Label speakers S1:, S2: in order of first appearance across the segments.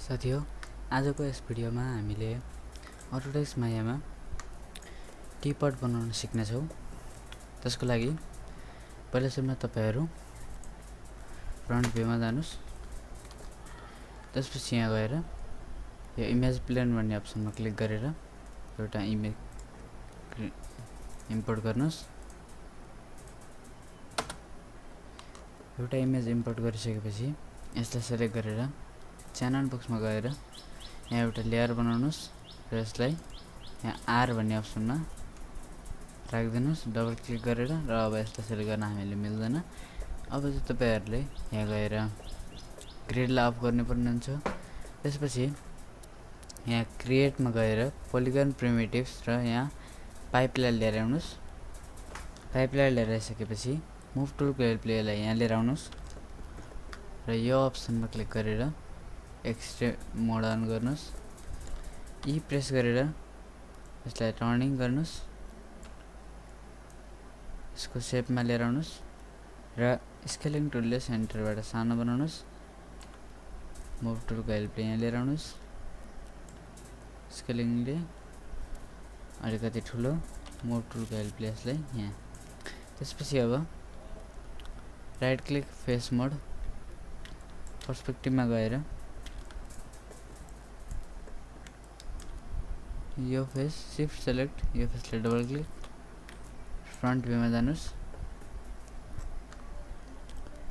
S1: साथीहरु आजको यस भिडियोमा हामीले Autodesk Maya मा टिपट बनाउन सिक्ने छौं। त्यसको लागि पहिला सुरुमा तपाईहरु फ्रन्ट भ्यूमा जानुस्। त्यसपछि यहाँ गएर यो इमेज प्लेन भन्ने अप्सनमा क्लिक गरेर एउटा इमेज इम्पोर्ट गर्नुस्। एउटा इमेज इम्पोर्ट गरिसकेपछि यसलाई सिलेक्ट गरेर च्यानल बक्समा गएर यहाँ एउटा लेयर बनाउनुस् र यसलाई यहाँ आर भन्ने अप्सनमा राख्दिनुस् डबल क्लिक गरेर र अब यसलाई सिलेक्ट गर्न हामीले मिल्दैन। अब चाहिँ तपाईहरुले यहाँ गएर ग्रिडलाई अफ गर्नुपर्ने हुन्छ। त्यसपछि यहाँ क्रिएटमा गएर पोलिगन प्रिमिटिभ्स र यहाँ पाइपलाई लिएर आउनुस्। पाइपलाई लिएर आइसकेपछि मुभ टुलको हेल्पले यसलाई यहाँ लिएर आउनुस् र यो अप्सनमा क्लिक गरेर एक्सट्रेक्ट मोड अन गर्नुस्। ई प्रेस गरेर यसलाई टर्निङ गर्नुस्। यसको शेपमा लिएर आउनुस् र स्केलिङ टुलले सेन्टरबाट सानो बनाउनुस्। मुभ टुलको हेल्पले यहाँ लिएर आउनुस्। स्केलिङले अलिकति ठुलो मुभ टुलको हेल्पले यसलाई यहाँ। त्यसपछि अब राइट क्लिक फेस मोड पर्सपेक्टिभमा गएर यो फेस शिफ्ट सेलेक्ट यो फेसले डबल क्लिक फ्रन्ट भ्यूमा जानुस्।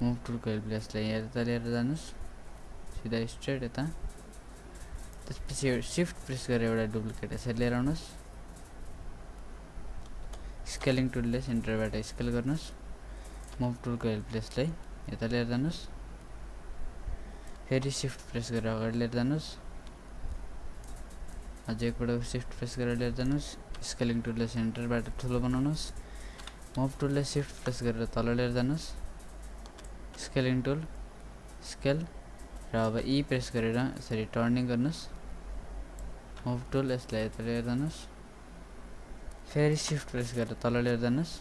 S1: मुभ टुलको हेल्पले यसलाई यता लिएर जानुस् सिधा स्ट्रेट यता। त्यसपछि शिफ्ट प्रेस गरेर एउटा डुप्लिकेट यसरी लिएर आउनुस्। स्केलिङ टुलले सेन्टरबाट स्केल गर्नुस्। मुभ टुलको हेल्पले यसलाई यता लिएर जानुस्। फेरि शिफ्ट प्रेस गरेर अगाडि लिएर जानुस्। अझै एकपटक शिफ्ट प्रेस गरेर लिएर जानुस्। स्केलिङ टुलले सेन्टरबाट ठुलो बनाउनुस्। मुभ टुलले शिफ्ट प्रेस गरेर तल लिएर जानुस्। स्केलिङ टुल स्केल र अब ई प्रेस गरेर यसरी टर्निङ गर्नुस्। मुभ टुल यसलाई यता लिएर जानुस्। फेरि शिफ्ट प्रेस गरेर तल लिएर जानुस्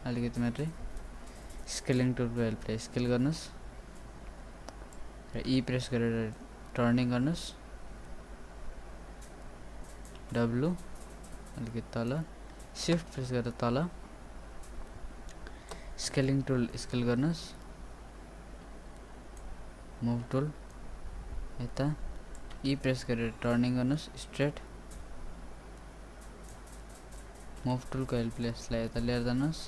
S1: अलिकति मात्रै। स्केलिङ टुलको हेल्पले स्केल गर्नुस् र ई प्रेस गरेर टर्निङ गर्नुस्। डब्लु अलिकति तल शिफ्ट प्रेस गरेर तल स्केलिङ टुल स्केल गर्नुस्। मुभ टुल यता ई प्रेस गरेर टर्निङ गर्नुस् स्ट्रेट। मुभ टुलको हेल्पले यसलाई यता लिएर जानुस्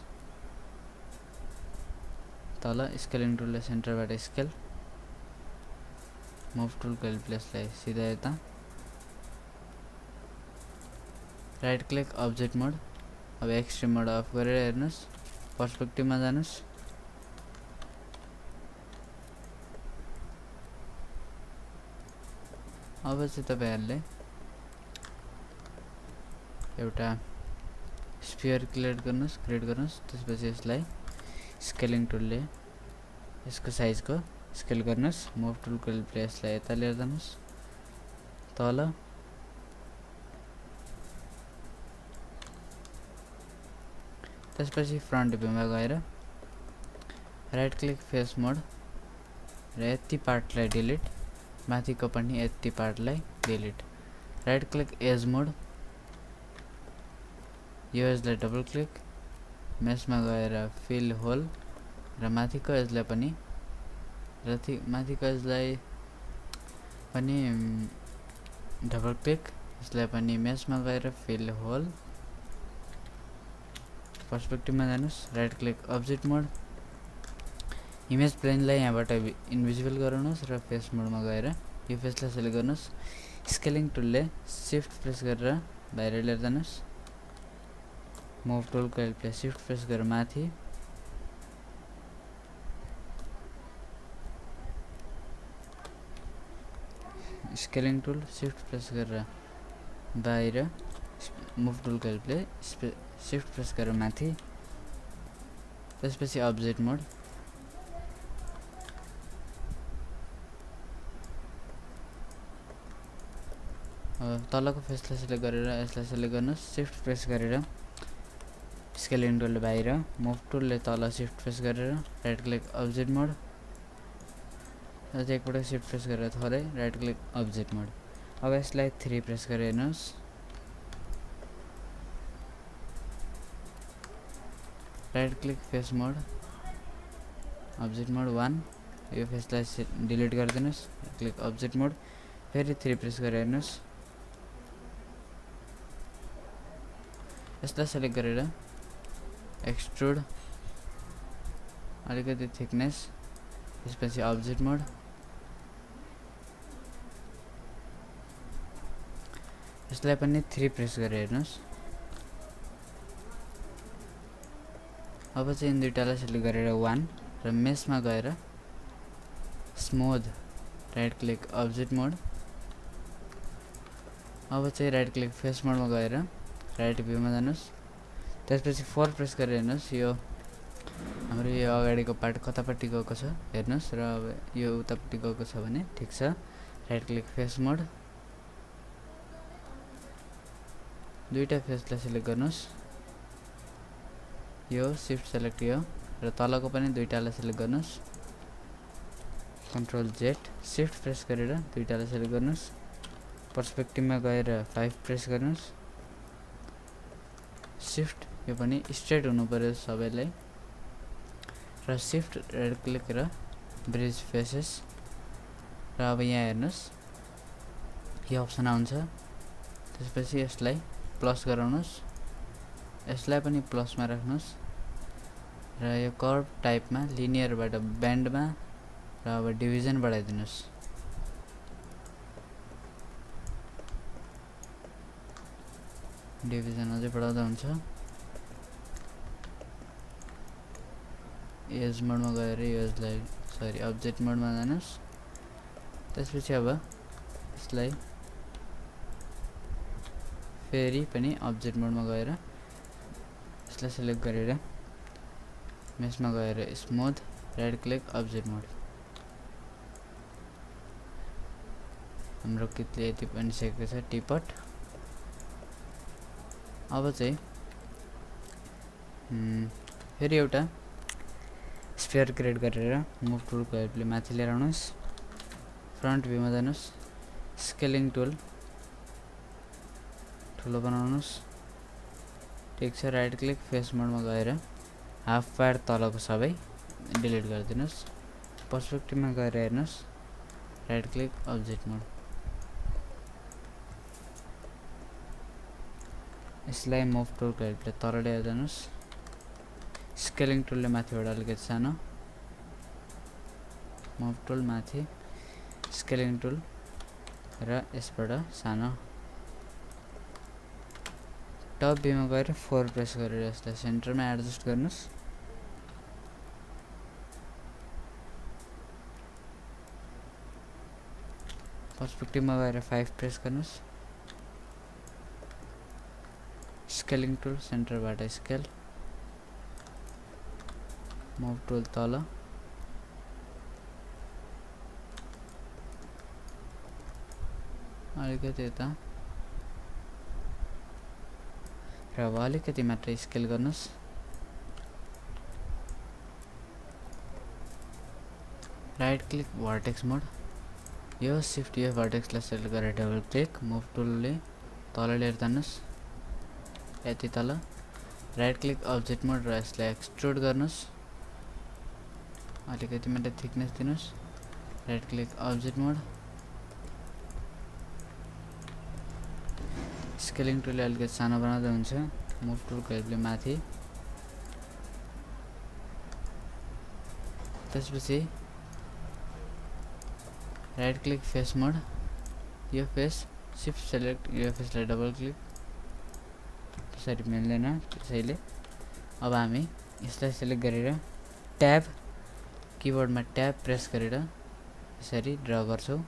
S1: तल। स्केलिङ टुलले सेन्टरबाट स्केल। मुभ टुलको हेल्पले यसलाई सिधा यता। राइट क्लिक अब्जेक्ट मोड अब एक्सट्रिम मोड अफ गरेर हेर्नुस्। पर्सपेक्टिभमा जानुस्। अब चाहिँ तपाईहरुले एउटा स्फियर क्रिएट गर्नुस्। त्यसपछि यसलाई स्केलिङ टुलले यसको साइजको स्केल गर्नुस्। मुभ टुलको हेल्पले यसलाई यता लिएर जानुस् तल। त्यसपछि फ्रन्ट भ्यूमा गएर राइट क्लिक फेस मोड र यति पार्टलाई डिलिट माथिको पनि यति पार्टलाई डिलिट। राइट क्लिक एज मोड यो एजलाई डबल क्लिक मेसमा गएर फिल होल र माथिको एजलाई पनि डबल क्लिक यसलाई पनि मेसमा गएर फिल होल। पर्सपेक्टिभमा जानुस्। Right click object mode image प्लेनलाई यहाँबाट इन्भिजिबल गराउनुस् र फेस मोडमा गएर यो फेसलाई सिलेक्ट गर्नुस्। स्केलिङ टुलले शिफ्ट प्रेस गरेर बाहिर लिएर जानुस्। मुभ टुलको हेल्पले शिफ्ट प्रेस गरेर माथि स्केलिङ टुल शिफ्ट प्रेस गरेर बाहिर मुभ टुलको हेल्पले शिफ्ट प्रेस गरेर माथि। त्यसपछि अब्जेक्ट मोड तलको फेसलाई सिलेक्ट गरेर यसलाई सिलेक्ट गर्नुस्। शिफ्ट प्रेस गरेर स्केलिङ टुलले बाहिर मुभ टुलले तल शिफ्ट प्रेस गरेर राइट क्लिक अब्जेक्ट मोड अझै एकपटक शिफ्ट प्रेस गरेर थोरै राइट क्लिक अब्जेक्ट मोड। अब यसलाई 3 प्रेस गरेर हेर्नुस्, राइट क्लिक फेस मोड अब्जेक्ट मोड 1, यो फेसलाई डिलिट गरिदिनुस्, क्लिक अब्जेक्ट मोड, फेरि 3 प्रेस गरेर हेर्नुस्, यसलाई सेलेक्ट गरेर एक्सट्रुड, अलिकति थिकनेस, त्यसपछि अब्जेक्ट मोड, यसलाई पनि 3 प्रेस गरेर हेर्नुस्। अब चाहिँ यिन दुईटालाई सेलेक्ट गरेर 1 र मेसमा गएर स्मुथ, राइट क्लिक अब्जेक्ट मोड। अब चाहिँ राइट क्लिक फेस मोडमा गएर राइट भ्यूमा जानुस्, त्यसपछि 4 प्रेस गरेर हेर्नुस्, यो हाम्रो यो अगाडिको पार्ट कतापट्टि गएको छ हेर्नुस्, र अब यो उतापट्टि गएको छ भने ठिक छ। राइट क्लिक फेस मोड, दुईटा फेसलाई सेलेक्ट गर्नुस्, यो शिफ्ट सेलेक्ट यो र तलको पनि दुईटालाई सेलेक्ट गर्नुस्, कन्ट्रोल जेड, शिफ्ट प्रेस गरेर दुईटालाई सेलेक्ट गर्नुस्, पर्सपेक्टिभमा गएर 5 प्रेस गर्नुस्, शिफ्ट, यो पनि स्ट्रेट हुनु पर्यो सबैलाई, र शिफ्ट राइट क्लिक र ब्रिज फेसेस, र अब यहाँ हेर्नुस् यो अप्सन आउँछ, त्यसपछि यसलाई प्लस गराउनुस्, यसलाई पनि प्लसमा राख्नुस्, र यो कर्भ टाइपमा लिनियरबाट ब्यान्डमा, र अब डिभिजन बढाइदिनुस्, डिभिजन अझै बढाउँदा हुन्छ। एज मोडमा गएर यसलाई सरी अब्जेक्ट मोडमा जानुस्, त्यसपछि अब यसलाई फेरि पनि अब्जेक्ट मोडमा गएर यसलाई सेलेक्ट गरेर मेसमा गएर स्मुथ, राइट क्लिक अब्जेक्ट मोड। हाम्रो कितले यति बनिसकेको छ टिपट। अब चाहिँ फेरि एउटा स्फियर क्रिएट गरेर मुभ टुलको हेल्पले माथि लिएर आउनुस्, फ्रन्ट भ्यूमा जानुस्, स्केलिङ टुल ठुलो बनाउनुस्, ठिक छ। राइट क्लिक फेस मोडमा गएर हाफ पार्ट तलको सबै डिलिट गरिदिनुस्, पर्सपेक्टिभमा गएर हेर्नुस्, राइट क्लिक अब्जेक्ट मोड, यसलाई मुभ टुलको हेल्पले तल ल्याएर जानुस्, स्केलिङ टुलले माथिबाट अलिकति सानो, मुभ टुल माथि, स्केलिङ टुल र यसबाट सानो, टप भ्यूमा गएर 4 प्रेस गरेर यसलाई सेन्टरमा एडजस्ट गर्नुस्, पर्सपेक्टिभमा गएर 5 प्रेस गर्नुस्, स्केलिङ टुल सेन्टरबाट स्केल, मुभ टुल तल, अलिकति यता, र अब अलिकति मात्र स्केल गर्नुस्, राइट क्लिक भर्टेक्स मोड, यो शिफ्ट यो भर्टेक्सलाई सेलेक्ट गरेर डबल क्लिक मुभ टुलले तल लिएर जानुस्, यति तल, राइट क्लिक अब्जेक्ट मोड र यसलाई एक्सट्रुड गर्नुस्, अलिकति मात्र थिकनेस दिनुस्, राइट क्लिक अब्जेक्ट मोड, स्केलिङ टुलले अलिकति सानो बनाउँदा हुन्छ, मुभ टुलको हेल्पले माथि, त्यसपछि राइट क्लिक फेस मोड, यो फेस शिफ्ट सेलेक्ट यो फेसलाई डबल क्लिक, त्यसरी मिल्दैन, त्यसैले अब हामी यसलाई सेलेक्ट गरेर ट्याब किबोर्डमा ट्याब प्रेस गरेर यसरी ड्रा गर्छौं,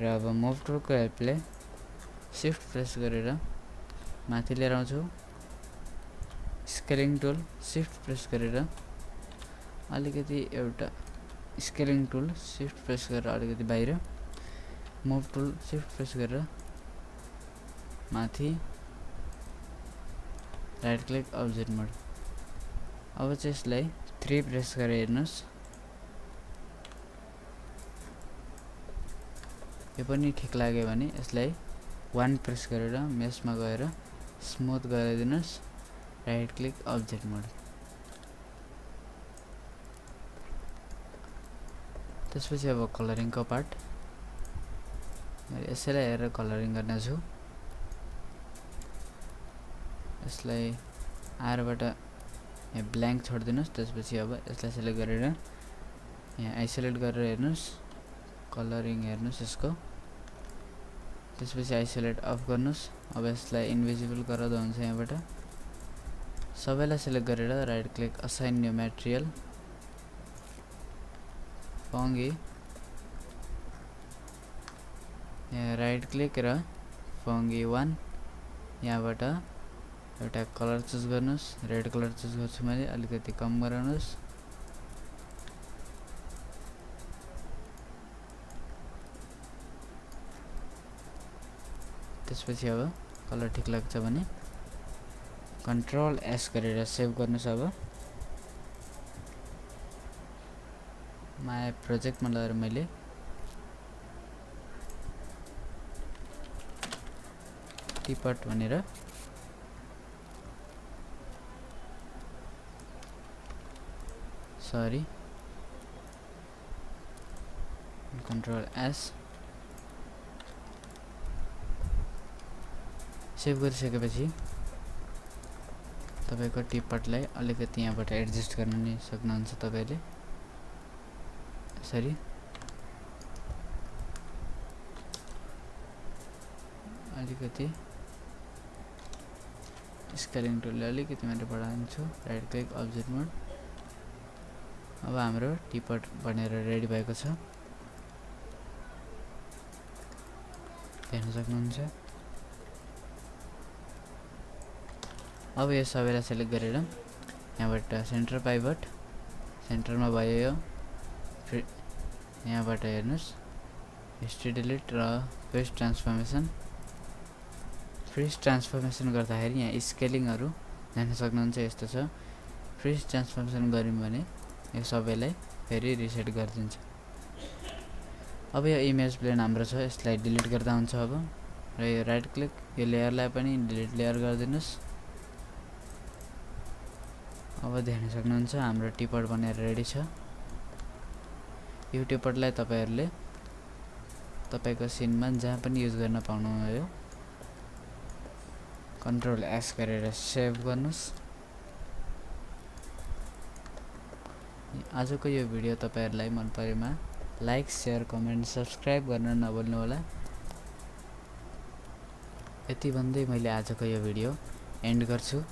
S1: र अब मुभ टुलको हेल्पले शिफ्ट प्रेस गरेर माथि लिएर आउँछु, स्केलिङ टुल शिफ्ट प्रेस गरेर अलिकति एउटा स्केलिङ टुल शिफ्ट प्रेस गरेर अलिकति बाहिर, मुभ टुल शिफ्ट प्रेस गरेर माथि, राइट क्लिक अब्जेक्ट मोड। अब चाहिँ यसलाई 3 प्रेस गरेर हेर्नुस्, यो पनि ठिक लाग्यो भने यसलाई 1 प्रेस गरेर मेशमा गएर स्मुथ गराइदिनुस् राइट क्लिक अब्जेक्ट मोड त्यसपछि अब कलरिङ को पार्ट मैले यसैलाई हेरेर कलरिङ गर्ने छु यसलाई आर बाट यहाँ ब्ल्याङ्क छोड्दिनुस् त्यसपछि अब यसलाई सिलेक्ट गरेर यहाँ आइसोलेट गरेर हेर्नुस् कलरिङ हेर्नुस् यसको त्यसपछि आइसोलेट अफ गर्नुस् अब यसलाई इन्भिजिबल गराउँदा हुन्छ यहाँबाट सबैलाई सिलेक्ट गरेर right click assign new material fungi यहाँ राइट क्लिक र फंगी 1 यहाँबाट एउटा कलर चुज गर्नुस् रेड कलर चुज गर्छु मैले अलिकति कम गराउनुस् त्यसपछि अब कलर ठीक लाग्छ भने कन्ट्रोल एस गरेर सेभ गर्नुस् अब माया प्रोजेक्टमा लगेर मैले टिपट भनेर सरी कन्ट्रोल एस सेभ गरिसकेपछि तपाईको टिपटलाई अलिकति यहाँबाट एडजस्ट गर्न नि सक्नुहुन्छ तपाईले सरी अलिकति स्केलिङ टुलले अलिकति मैले बढाउँछु राइट क्लिक अब्जेक्ट मोड अब हाम्रो टिपट बनेर रेडी भएको छ हेर्न सक्नुहुन्छ अब यो सबैलाई सिलेक्ट गरेर यहाँबाट सेन्टर पाइभट सेन्टरमा भयो यो यहाँबाट हेर्नुस् हिस्ट्री डिलिट र फेस ट्रान्सफर्मेसन गर्दाखेरि यहाँ स्केलिङहरु जान्न सक्नुहुन्छ यस्तो छ फेस ट्रान्सफर्मेसन गर्यौं भने यो सबैलाई फेरि रिसेट गरिदिन्छ अब यो इमेज प्लेन हाम्रो छ यसलाई डिलिट गर्दा हुन्छ अब र यो राइट क्लिक यो लेयरलाई पनि डिलिट लेयर गरिदिनुस् अब देख्न सक्नुहुन्छ हाम्रो टिपट बनेर रेडी छ यो टिपटलाई तपाईहरुले तपाईको सिनमा जहाँ पनि युज गर्न पाउनुहुन्छ कन्ट्रोल एस गरेर सेभ गर्नुस् आजको यो भिडियो तपाईहरुलाई मन परेमा लाइक शेयर कमेन्ट सब्स्क्राइब गर्न नभुल्नु होला यति भन्दै मैले आजको यो भिडियो एन्ड गर्छु